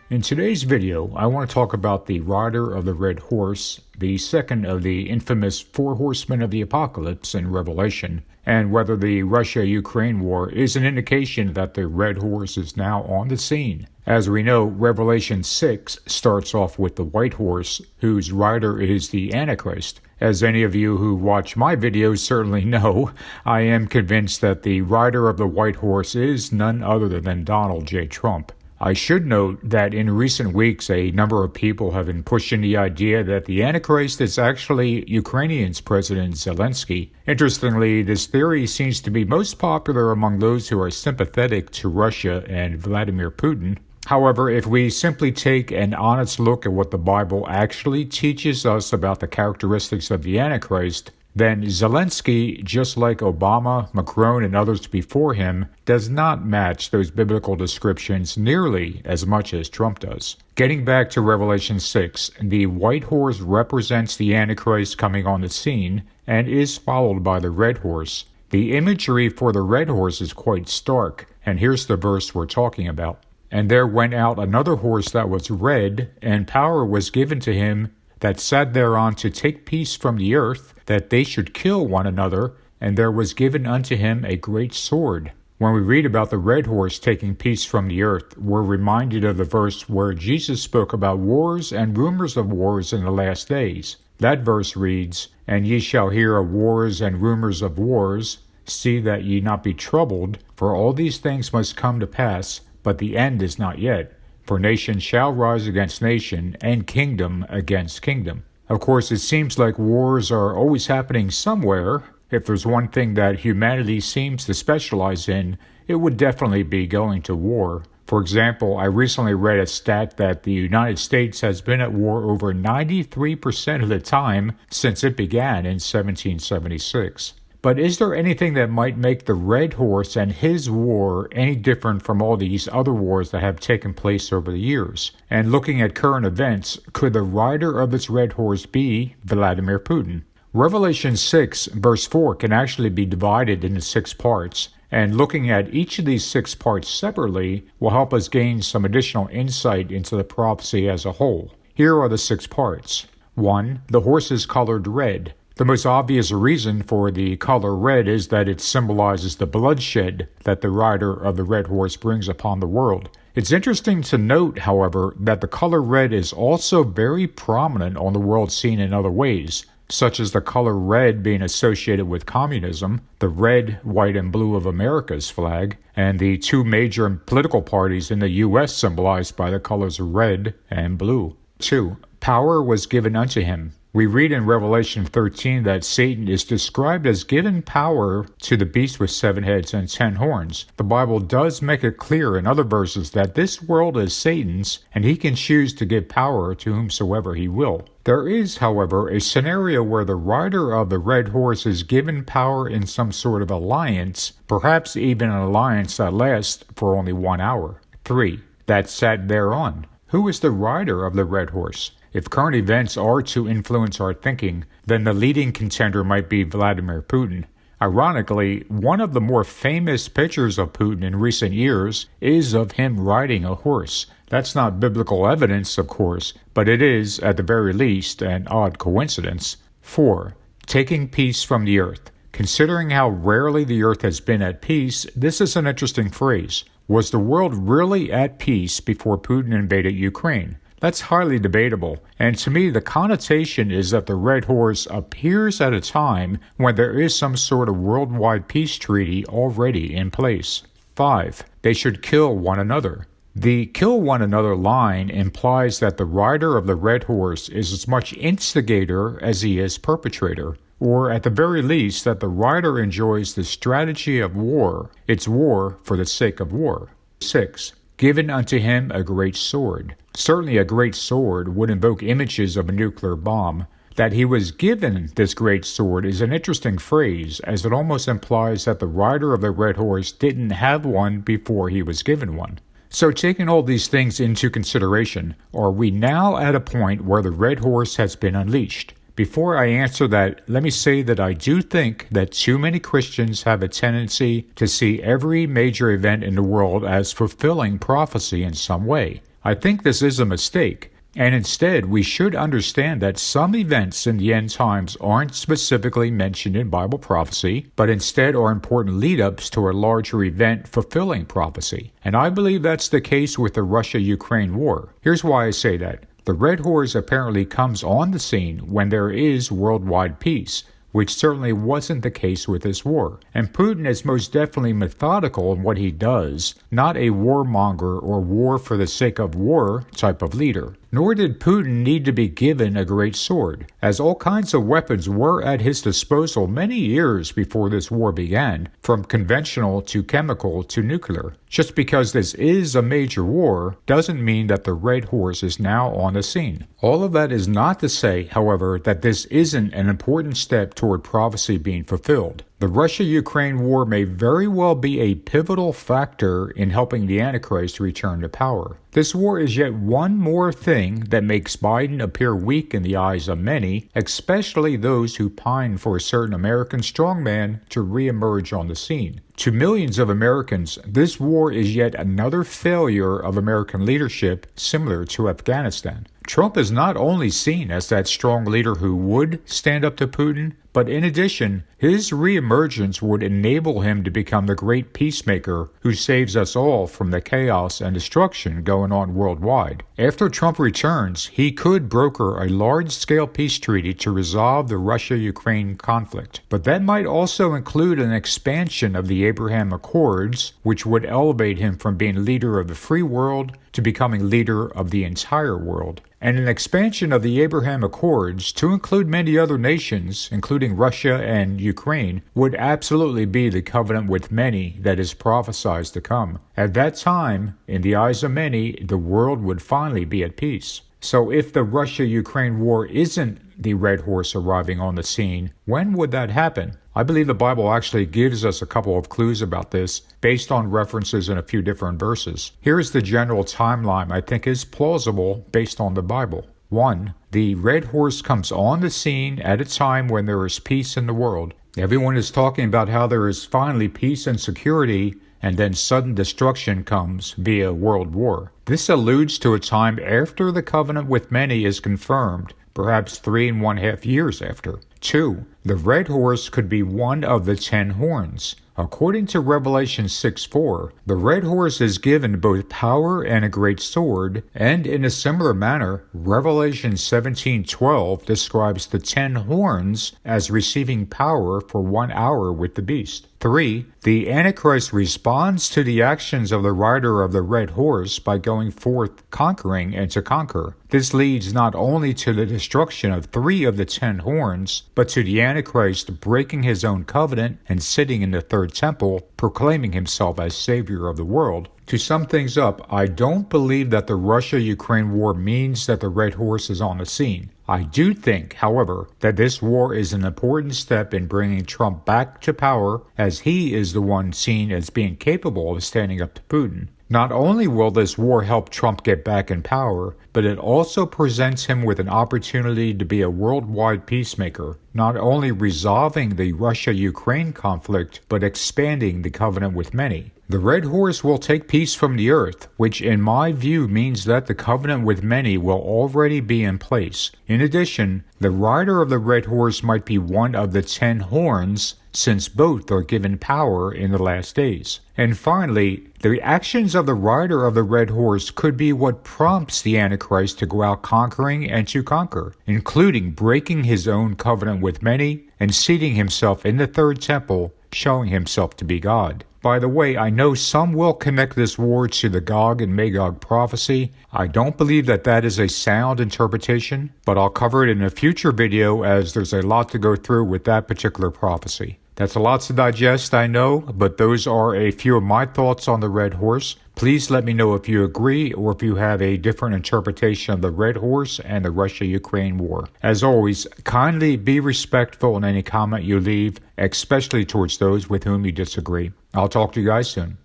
In today's video, I want to talk about the rider of the red horse, the second of the infamous four horsemen of the apocalypse in Revelation, and whether the Russia-Ukraine war is an indication that the red horse is now on the scene. As we know, Revelation 6 starts off with the white horse, whose rider is the Antichrist. As any of you who watch my videos certainly know, I am convinced that the rider of the white horse is none other than Donald J. Trump. I should note that in recent weeks, a number of people have been pushing the idea that the Antichrist is actually Ukrainian's President Zelensky. Interestingly, this theory seems to be most popular among those who are sympathetic to Russia and Vladimir Putin. However, if we simply take an honest look at what the Bible actually teaches us about the characteristics of the Antichrist, then Zelensky, just like Obama, Macron, and others before him, does not match those biblical descriptions nearly as much as Trump does. Getting back to Revelation 6, the white horse represents the Antichrist coming on the scene and is followed by the red horse. The imagery for the red horse is quite stark, and here's the verse we're talking about. And there went out another horse that was red, and power was given to him that sat thereon to take peace from the earth, that they should kill one another, and there was given unto him a great sword. When we read about the red horse taking peace from the earth, we're reminded of the verse where Jesus spoke about wars and rumors of wars in the last days. That verse reads, And ye shall hear of wars and rumors of wars. See that ye not be troubled, for all these things must come to pass, but the end is not yet. For nation shall rise against nation, and kingdom against kingdom. Of course, it seems like wars are always happening somewhere. If there's one thing that humanity seems to specialize in, it would definitely be going to war. For example, I recently read a stat that the United States has been at war over 93% of the time since it began in 1776. But is there anything that might make the red horse and his war any different from all these other wars that have taken place over the years? And looking at current events, could the rider of this red horse be Vladimir Putin? Revelation 6 verse 4 can actually be divided into 6 parts, and looking at each of these 6 parts separately will help us gain some additional insight into the prophecy as a whole. Here are the 6 parts. 1. The horse is colored red. The most obvious reason for the color red is that it symbolizes the bloodshed that the rider of the red horse brings upon the world. It's interesting to note, however, that the color red is also very prominent on the world scene in other ways, such as the color red being associated with communism, the red, white, and blue of America's flag, and the 2 major political parties in the U.S. symbolized by the colors red and blue. 2. Power was given unto him. We read in Revelation 13 that Satan is described as given power to the beast with 7 heads and 10 horns. The Bible does make it clear in other verses that this world is Satan's, and he can choose to give power to whomsoever he will. There is, however, a scenario where the rider of the red horse is given power in some sort of alliance, perhaps even an alliance that lasts for only 1 hour. 3. That sat thereon. Who is the rider of the red horse? If current events are to influence our thinking, then the leading contender might be Vladimir Putin. Ironically, one of the more famous pictures of Putin in recent years is of him riding a horse. That's not biblical evidence, of course, but it is, at the very least, an odd coincidence. 4. Taking peace from the earth. Considering how rarely the earth has been at peace, this is an interesting phrase. Was the world really at peace before Putin invaded Ukraine? That's highly debatable, and to me the connotation is that the red horse appears at a time when there is some sort of worldwide peace treaty already in place. 5. They should kill one another. The kill one another line implies that the rider of the red horse is as much instigator as he is perpetrator, or at the very least that the rider enjoys the strategy of war. It's war for the sake of war. 6. Given unto him a great sword. Certainly a great sword would invoke images of a nuclear bomb. That he was given this great sword is an interesting phrase, as it almost implies that the rider of the red horse didn't have one before he was given one. So taking all these things into consideration, are we now at a point where the red horse has been unleashed? Before I answer that, let me say that I do think that too many Christians have a tendency to see every major event in the world as fulfilling prophecy in some way. I think this is a mistake. And instead, we should understand that some events in the end times aren't specifically mentioned in Bible prophecy, but instead are important lead-ups to a larger event fulfilling prophecy. And I believe that's the case with the Russia-Ukraine war. Here's why I say that. The Red Horse apparently comes on the scene when there is worldwide peace, which certainly wasn't the case with this war. And Putin is most definitely methodical in what he does, not a warmonger or war for the sake of war type of leader. Nor did Putin need to be given a great sword, as all kinds of weapons were at his disposal many years before this war began, from conventional to chemical to nuclear. Just because this is a major war doesn't mean that the Red Horse is now on the scene. All of that is not to say, however, that this isn't an important step toward prophecy being fulfilled. The Russia-Ukraine war may very well be a pivotal factor in helping the Antichrist return to power. This war is yet one more thing that makes Biden appear weak in the eyes of many, especially those who pine for a certain American strongman to re-emerge on the scene. To millions of Americans, this war is yet another failure of American leadership similar to Afghanistan. Trump is not only seen as that strong leader who would stand up to Putin, but in addition, his reemergence would enable him to become the great peacemaker who saves us all from the chaos and destruction going on worldwide. After Trump returns, he could broker a large-scale peace treaty to resolve the Russia-Ukraine conflict. But that might also include an expansion of the Abraham Accords, which would elevate him from being leader of the free world to becoming leader of the entire world. And an expansion of the Abraham Accords to include many other nations, including Russia and Ukraine, would absolutely be the covenant with many that is prophesied to come. At that time, in the eyes of many, the world would finally be at peace. So if the Russia-Ukraine war isn't the Red Horse arriving on the scene, when would that happen? I believe the Bible actually gives us a couple of clues about this based on references in a few different verses. Here's the general timeline I think is plausible based on the Bible. 1. The Red Horse comes on the scene at a time when there is peace in the world. Everyone is talking about how there is finally peace and security, and then sudden destruction comes via world war. This alludes to a time after the covenant with many is confirmed, perhaps 3.5 years after. 2. The Red Horse could be one of the 10 horns. According to Revelation 6:4, the Red Horse is given both power and a great sword, and in a similar manner, Revelation 17:12 describes the 10 horns as receiving power for 1 hour with the beast. 3. The Antichrist responds to the actions of the rider of the Red Horse by going forth conquering and to conquer. This leads not only to the destruction of 3 of the 10 horns, but to the Antichrist breaking his own covenant and sitting in the third temple, proclaiming himself as savior of the world. To sum things up, I don't believe that the Russia-Ukraine war means that the Red Horse is on the scene. I do think, however, that this war is an important step in bringing Trump back to power, as he is the one seen as being capable of standing up to Putin. Not only will this war help Trump get back in power, but it also presents him with an opportunity to be a worldwide peacemaker, not only resolving the Russia-Ukraine conflict, but expanding the covenant with many. The Red Horse will take peace from the earth, which in my view means that the covenant with many will already be in place. In addition, the rider of the Red Horse might be one of the 10 horns, since both are given power in the last days. And finally, the actions of the rider of the Red Horse could be what prompts the Antichrist to go out conquering and to conquer, including breaking his own covenant with many and seating himself in the third temple, showing himself to be God. By the way, I know some will connect this war to the Gog and Magog prophecy. I don't believe that that is a sound interpretation, but I'll cover it in a future video as there's a lot to go through with that particular prophecy. That's a lot to digest, I know, but those are a few of my thoughts on the Red Horse. Please let me know if you agree or if you have a different interpretation of the Red Horse and the Russia-Ukraine war. As always, kindly be respectful in any comment you leave, especially towards those with whom you disagree. I'll talk to you guys soon.